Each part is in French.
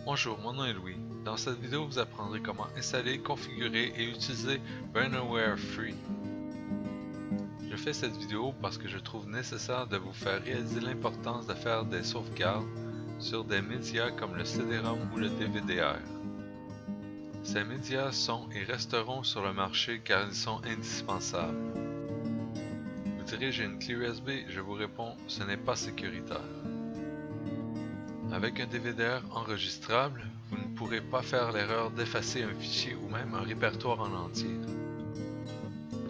Bonjour, mon nom est Louis. Dans cette vidéo, vous apprendrez comment installer, configurer et utiliser Burnaware Free. Je fais cette vidéo parce que je trouve nécessaire de vous faire réaliser l'importance de faire des sauvegardes sur des médias comme le CD-ROM ou le DVD-R. Ces médias sont et resteront sur le marché car ils sont indispensables. Vous direz j'ai une clé USB, je vous réponds ce n'est pas sécuritaire. Avec un DVD-R enregistrable, vous ne pourrez pas faire l'erreur d'effacer un fichier ou même un répertoire en entier.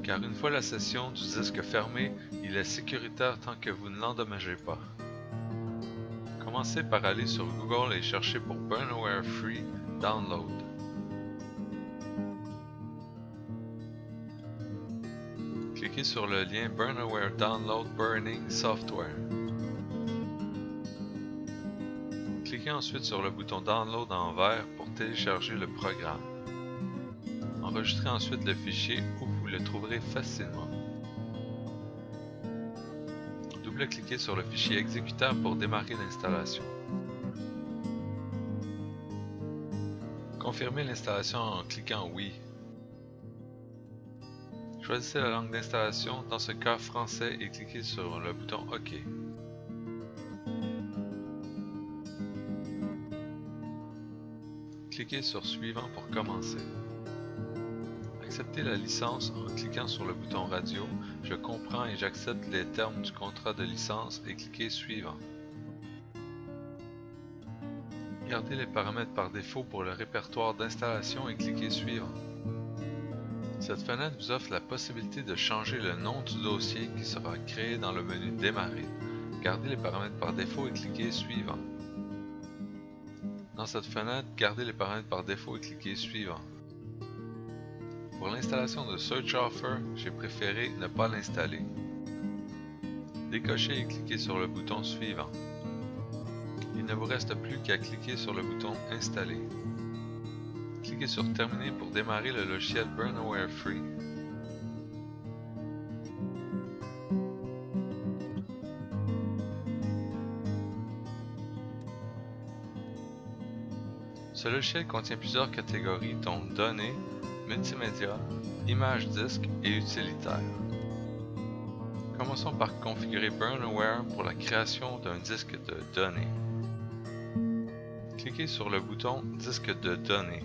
Car une fois la session du disque fermée, il est sécuritaire tant que vous ne l'endommagez pas. Commencez par aller sur Google et chercher pour Burnaware Free Download. Cliquez sur le lien Burnaware Download Burning Software. Cliquez ensuite sur le bouton Download en vert pour télécharger le programme. Enregistrez ensuite le fichier où vous le trouverez facilement. Double-cliquez sur le fichier exécuteur pour démarrer l'installation. Confirmez l'installation en cliquant Oui. Choisissez la langue d'installation, dans ce cas français, et cliquez sur le bouton OK. Cliquez sur Suivant pour commencer. Acceptez la licence en cliquant sur le bouton Radio, Je comprends et j'accepte les termes du contrat de licence et cliquez Suivant. Gardez les paramètres par défaut pour le répertoire d'installation et cliquez Suivant. Cette fenêtre vous offre la possibilité de changer le nom du dossier qui sera créé dans le menu Démarrer. Gardez les paramètres par défaut et cliquez Suivant. Dans cette fenêtre, gardez les paramètres par défaut et cliquez Suivant. Pour l'installation de Search Offer, j'ai préféré ne pas l'installer. Décochez et cliquez sur le bouton Suivant. Il ne vous reste plus qu'à cliquer sur le bouton Installer. Cliquez sur Terminer pour démarrer le logiciel Burnaware Free. Ce logiciel contient plusieurs catégories dont Données, Multimédia, Images disques et Utilitaires. Commençons par configurer Burnaware pour la création d'un disque de données. Cliquez sur le bouton Disque de données.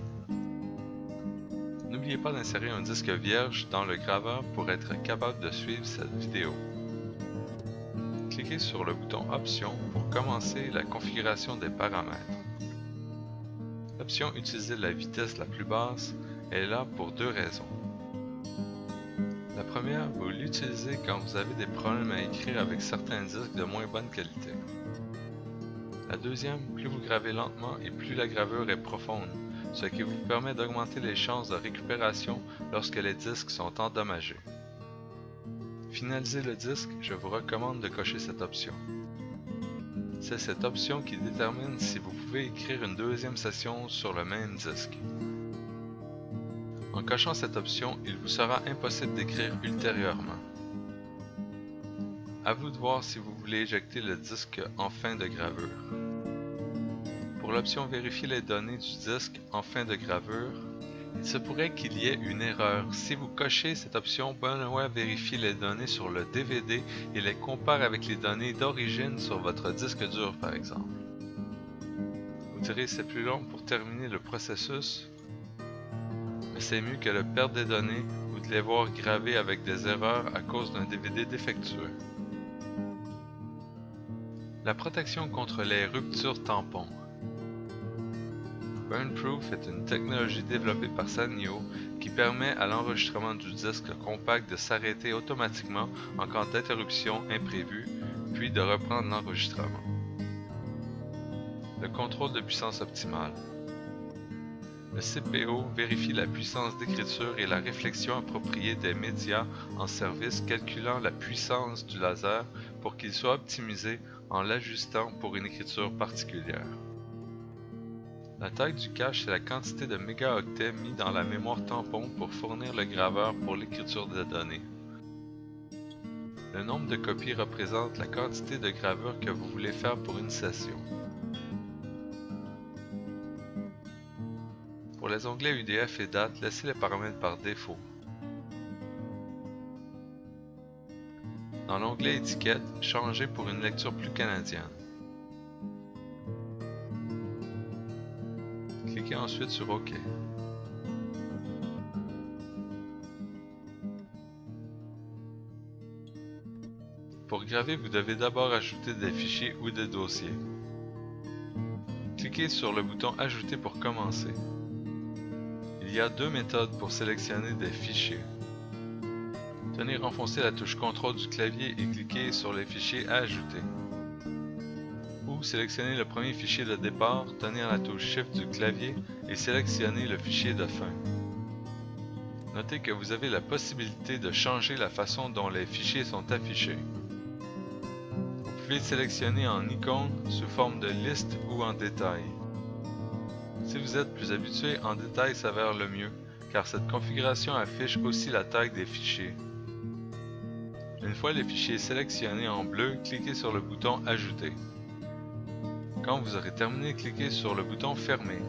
N'oubliez pas d'insérer un disque vierge dans le graveur pour être capable de suivre cette vidéo. Cliquez sur le bouton Options pour commencer la configuration des paramètres. L'option Utiliser la vitesse la plus basse est là pour deux raisons. La première, vous l'utilisez quand vous avez des problèmes à écrire avec certains disques de moins bonne qualité. La deuxième, plus vous gravez lentement et plus la gravure est profonde, ce qui vous permet d'augmenter les chances de récupération lorsque les disques sont endommagés. Finalisez le disque, je vous recommande de cocher cette option. C'est cette option qui détermine si vous pouvez écrire une deuxième session sur le même disque. En cochant cette option, il vous sera impossible d'écrire ultérieurement. À vous de voir si vous voulez éjecter le disque en fin de gravure. Pour l'option Vérifier les données du disque en fin de gravure, il se pourrait qu'il y ait une erreur. Si vous cochez cette option, Burnaware vérifie les données sur le DVD et les compare avec les données d'origine sur votre disque dur par exemple. Vous direz c'est plus long pour terminer le processus, mais c'est mieux que de perdre des données ou de les voir gravées avec des erreurs à cause d'un DVD défectueux. La protection contre les ruptures tampons. Burnproof est une technologie développée par Sanyo qui permet à l'enregistrement du disque compact de s'arrêter automatiquement en cas d'interruption imprévue, puis de reprendre l'enregistrement. Le contrôle de puissance optimale. Le CPO vérifie la puissance d'écriture et la réflexion appropriée des médias en service, calculant la puissance du laser pour qu'il soit optimisé en l'ajustant pour une écriture particulière. La taille du cache, c'est la quantité de mégaoctets mis dans la mémoire tampon pour fournir le graveur pour l'écriture des données. Le nombre de copies représente la quantité de gravure que vous voulez faire pour une session. Pour les onglets UDF et date, laissez les paramètres par défaut. Dans l'onglet étiquette, changez pour une lecture plus canadienne. Cliquez ensuite sur OK. Pour graver, vous devez d'abord ajouter des fichiers ou des dossiers. Cliquez sur le bouton Ajouter pour commencer. Il y a deux méthodes pour sélectionner des fichiers. Tenez enfoncé la touche CTRL du clavier et cliquez sur les fichiers à ajouter. Ou sélectionnez le premier fichier de départ, tenez la touche Shift du clavier et sélectionnez le fichier de fin. Notez que vous avez la possibilité de changer la façon dont les fichiers sont affichés. Vous pouvez sélectionner en icône, sous forme de liste ou en détail. Si vous êtes plus habitué, en détail s'avère le mieux, car cette configuration affiche aussi la taille des fichiers. Une fois les fichiers sélectionnés en bleu, cliquez sur le bouton Ajouter. Quand vous aurez terminé, cliquez sur le bouton Fermer.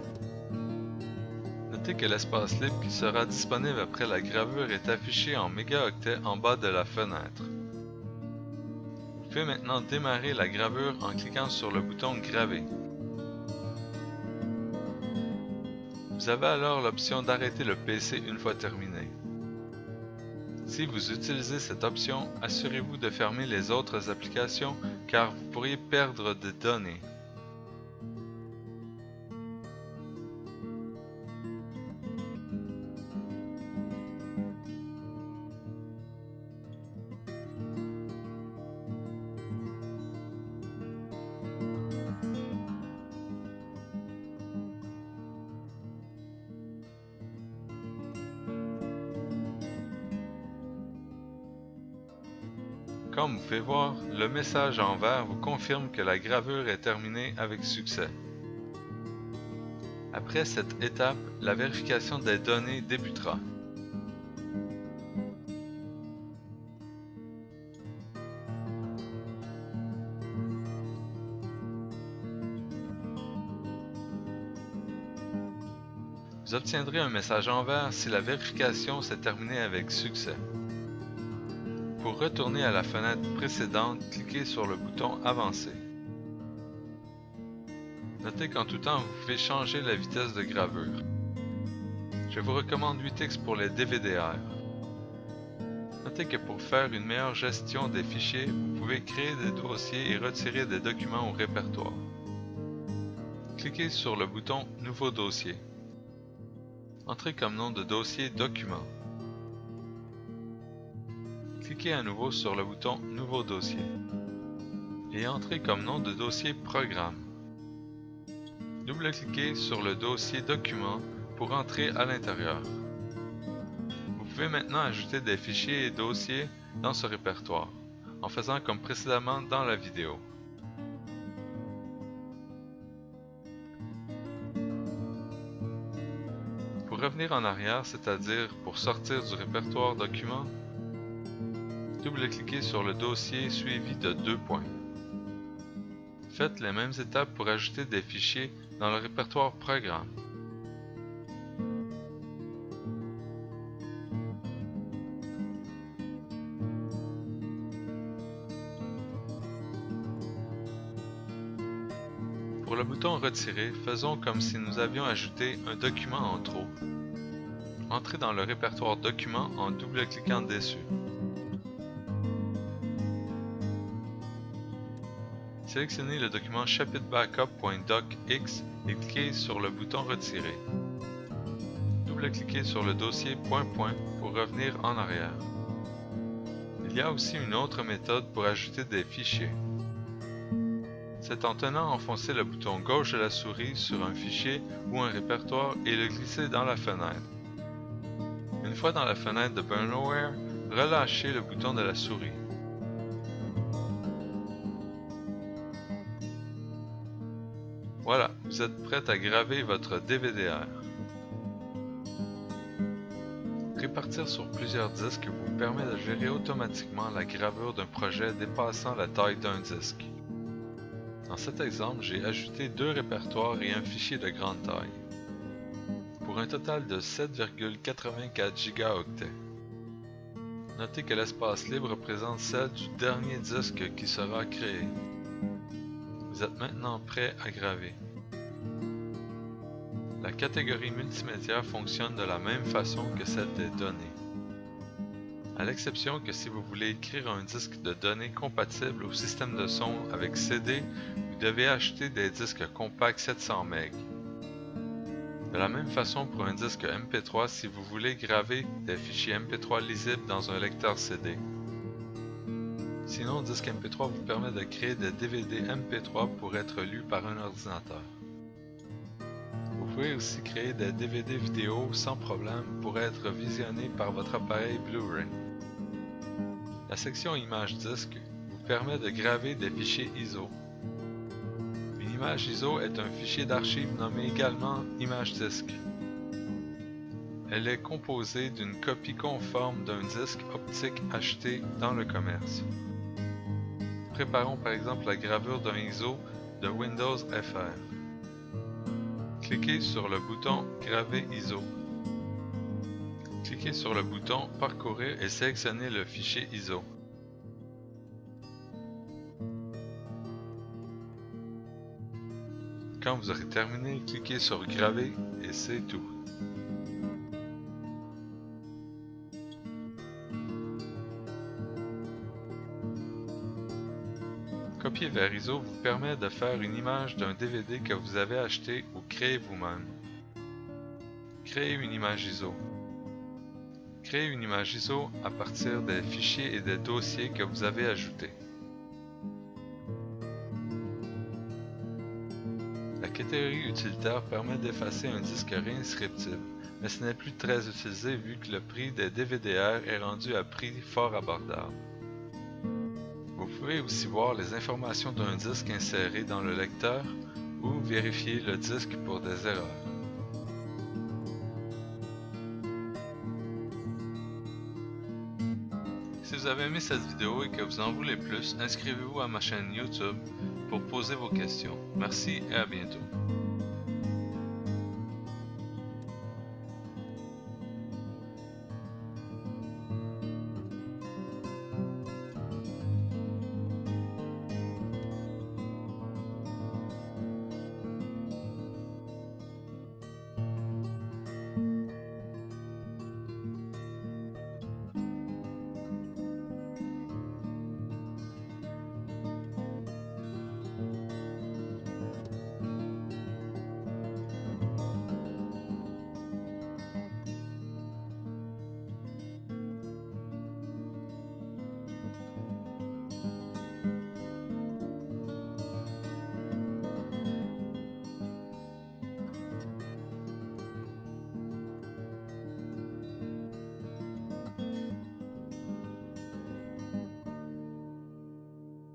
Notez que l'espace libre qui sera disponible après la gravure est affiché en mégaoctets en bas de la fenêtre. Vous pouvez maintenant démarrer la gravure en cliquant sur le bouton Graver. Vous avez alors l'option d'arrêter le PC une fois terminé. Si vous utilisez cette option, assurez-vous de fermer les autres applications car vous pourriez perdre des données. Comme vous pouvez voir, le message en vert vous confirme que la gravure est terminée avec succès. Après cette étape, la vérification des données débutera. Vous obtiendrez un message en vert si la vérification s'est terminée avec succès. Pour retourner à la fenêtre précédente, cliquez sur le bouton Avancer. Notez qu'en tout temps, vous pouvez changer la vitesse de gravure. Je vous recommande 8x pour les DVDR. Notez que pour faire une meilleure gestion des fichiers, vous pouvez créer des dossiers et retirer des documents au répertoire. Cliquez sur le bouton Nouveau dossier. Entrez comme nom de dossier Document. Cliquez à nouveau sur le bouton Nouveau dossier et entrez comme nom de dossier Programme. Double-cliquez sur le dossier Document pour entrer à l'intérieur. Vous pouvez maintenant ajouter des fichiers et dossiers dans ce répertoire, en faisant comme précédemment dans la vidéo. Pour revenir en arrière, c'est-à-dire pour sortir du répertoire Document, double-cliquez sur le dossier suivi de 2 points. Faites les mêmes étapes pour ajouter des fichiers dans le répertoire Programme. Pour le bouton Retirer, faisons comme si nous avions ajouté un document en trop. Entrez dans le répertoire Documents en double-cliquant dessus. Sélectionnez le document chapitre backup.docx et cliquez sur le bouton Retirer. Double-cliquez sur le dossier .point pour revenir en arrière. Il y a aussi une autre méthode pour ajouter des fichiers. C'est en tenant enfoncé le bouton gauche de la souris sur un fichier ou un répertoire et le glisser dans la fenêtre. Une fois dans la fenêtre de Burnoware, relâchez le bouton de la souris. Voilà, vous êtes prêt à graver votre DVDR. Répartir sur plusieurs disques vous permet de gérer automatiquement la gravure d'un projet dépassant la taille d'un disque. Dans cet exemple, j'ai ajouté 2 répertoires et un fichier de grande taille. pour un total de 7,84 Go. Notez que l'espace libre représente celle du dernier disque qui sera créé. Vous êtes maintenant prêt à graver. La catégorie multimédia fonctionne de la même façon que celle des données. À l'exception que si vous voulez écrire un disque de données compatible au système de son avec CD, vous devez acheter des disques compacts 700 MB. De la même façon pour un disque MP3 si vous voulez graver des fichiers MP3 lisibles dans un lecteur CD. Sinon, disque MP3 vous permet de créer des DVD MP3 pour être lus par un ordinateur. Vous pouvez aussi créer des DVD vidéo sans problème pour être visionnés par votre appareil Blu-ray. La section Images disque vous permet de graver des fichiers ISO. Une image ISO est un fichier d'archives nommé également image disque. Elle est composée d'une copie conforme d'un disque optique acheté dans le commerce. Préparons par exemple la gravure d'un ISO de Windows FR. Cliquez sur le bouton Graver ISO. Cliquez sur le bouton Parcourir et sélectionnez le fichier ISO. Quand vous aurez terminé, cliquez sur Graver et c'est tout. Copier vers ISO vous permet de faire une image d'un DVD que vous avez acheté ou créé vous-même. Créer une image ISO. Créer une image ISO à partir des fichiers et des dossiers que vous avez ajoutés. La catégorie utilitaire permet d'effacer un disque réinscriptible, mais ce n'est plus très utilisé vu que le prix des DVD-R est rendu à prix fort abordable. Vous pouvez aussi voir les informations d'un disque inséré dans le lecteur ou vérifier le disque pour des erreurs. Si vous avez aimé cette vidéo et que vous en voulez plus, inscrivez-vous à ma chaîne YouTube pour poser vos questions. Merci et à bientôt.